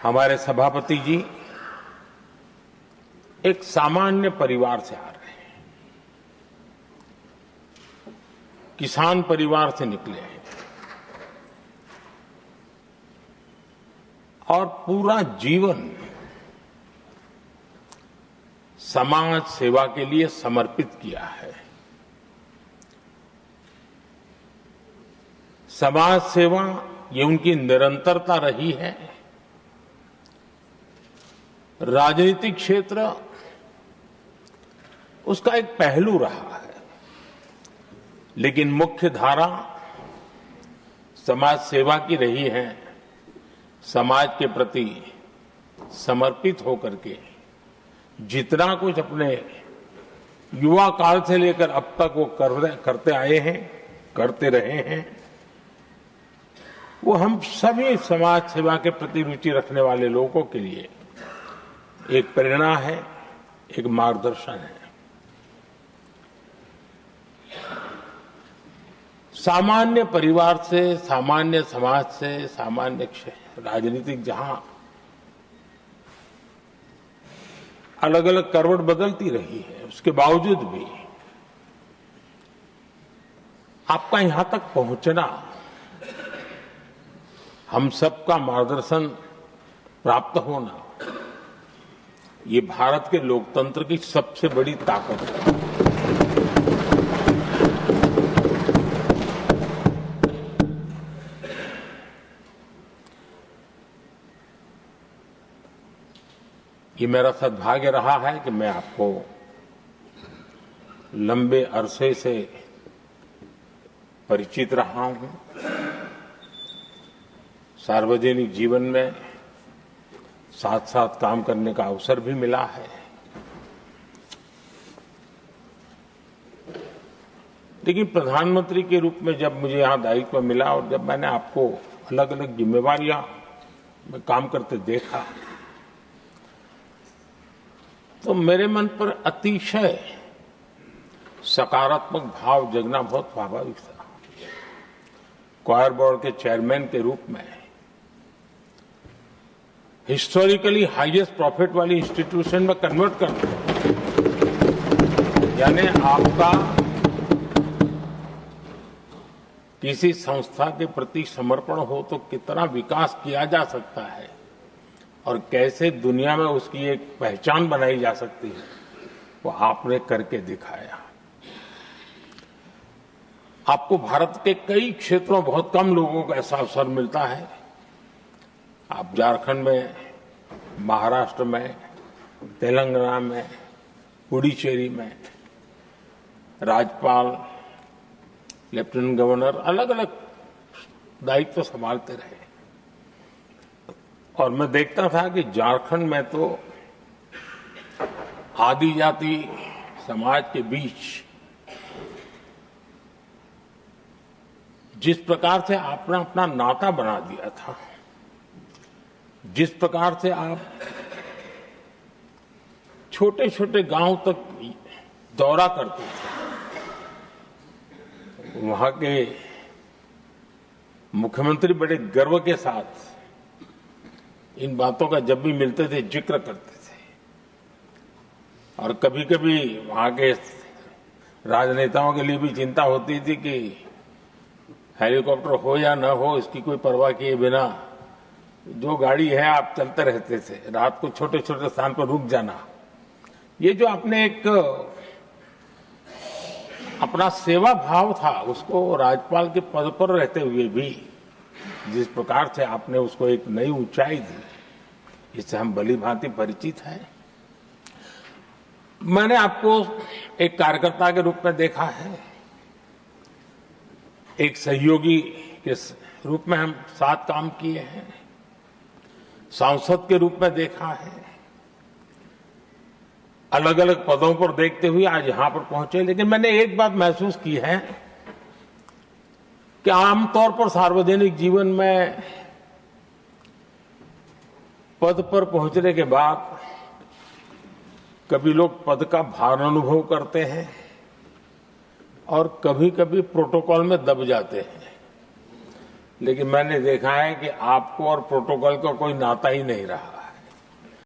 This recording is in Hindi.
हमारे सभापति जी एक सामान्य परिवार से आ रहे हैं, किसान परिवार से निकले हैं और पूरा जीवन समाज सेवा के लिए समर्पित किया है। समाज सेवा ये उनकी निरंतरता रही है। राजनीतिक क्षेत्र उसका एक पहलू रहा है, लेकिन मुख्य धारा समाज सेवा की रही है। समाज के प्रति समर्पित होकर के जितना कुछ अपने युवा काल से लेकर अब तक वो करते आए हैं, करते रहे हैं, वो हम सभी समाज सेवा के प्रति रुचि रखने वाले लोगों के लिए एक प्रेरणा है, एक मार्गदर्शन है। सामान्य परिवार से, सामान्य समाज से, सामान्य राजनीतिक जहां अलग अलग करवट बदलती रही है, उसके बावजूद भी आपका यहां तक पहुंचना, हम सबका मार्गदर्शन प्राप्त होना, ये भारत के लोकतंत्र की सबसे बड़ी ताकत है। ये मेरा सद्भाग्य रहा है कि मैं आपको लंबे अरसे से परिचित रहा हूं। सार्वजनिक जीवन में साथ साथ काम करने का अवसर भी मिला है। लेकिन प्रधानमंत्री के रूप में जब मुझे यहां दायित्व मिला और जब मैंने आपको अलग अलग जिम्मेवारियां में काम करते देखा, तो मेरे मन पर अतिशय सकारात्मक भाव जगना बहुत स्वाभाविक था। क्वायर बोर्ड के चेयरमैन के रूप में हिस्टोरिकली हाईएस्ट प्रॉफिट वाली इंस्टीट्यूशन में कन्वर्ट करना, यानी आपका किसी संस्था के प्रति समर्पण हो तो कितना विकास किया जा सकता है और कैसे दुनिया में उसकी एक पहचान बनाई जा सकती है, वो आपने करके दिखाया। आपको भारत के कई क्षेत्रों, बहुत कम लोगों को ऐसा अवसर मिलता है। आप झारखंड में, महाराष्ट्र में, तेलंगाना में, पुडुचेरी में राज्यपाल, लेफ्टिनेंट गवर्नर अलग अलग दायित्व संभालते रहे। और मैं देखता था कि झारखंड में तो आदिजाति समाज के बीच जिस प्रकार से आपने अपना नाता बना दिया था, जिस प्रकार से आप छोटे छोटे गांव तक दौरा करते थे, वहां के मुख्यमंत्री बड़े गर्व के साथ इन बातों का जब भी मिलते थे जिक्र करते थे। और कभी कभी वहां के राजनेताओं के लिए भी चिंता होती थी कि हेलीकॉप्टर हो या न हो, इसकी कोई परवाह किए बिना जो गाड़ी है आप चलते रहते थे। रात को छोटे छोटे स्थान पर रुक जाना, ये जो आपने एक अपना सेवा भाव था, उसको राज्यपाल के पद पर रहते हुए भी जिस प्रकार से आपने उसको एक नई ऊंचाई दी, इससे हम भली भांति परिचित हैं। मैंने आपको एक कार्यकर्ता के रूप में देखा है, एक सहयोगी के रूप में हम साथ काम किए हैं, सांसद के रूप में देखा है, अलग अलग पदों पर देखते हुए आज यहां पर पहुंचे। लेकिन मैंने एक बात महसूस की है कि आमतौर पर सार्वजनिक जीवन में पद पर पहुंचने के बाद कभी लोग पद का भार अनुभव करते हैं और कभी कभी प्रोटोकॉल में दब जाते हैं। लेकिन मैंने देखा है कि आपको और प्रोटोकॉल का कोई नाता ही नहीं रहा।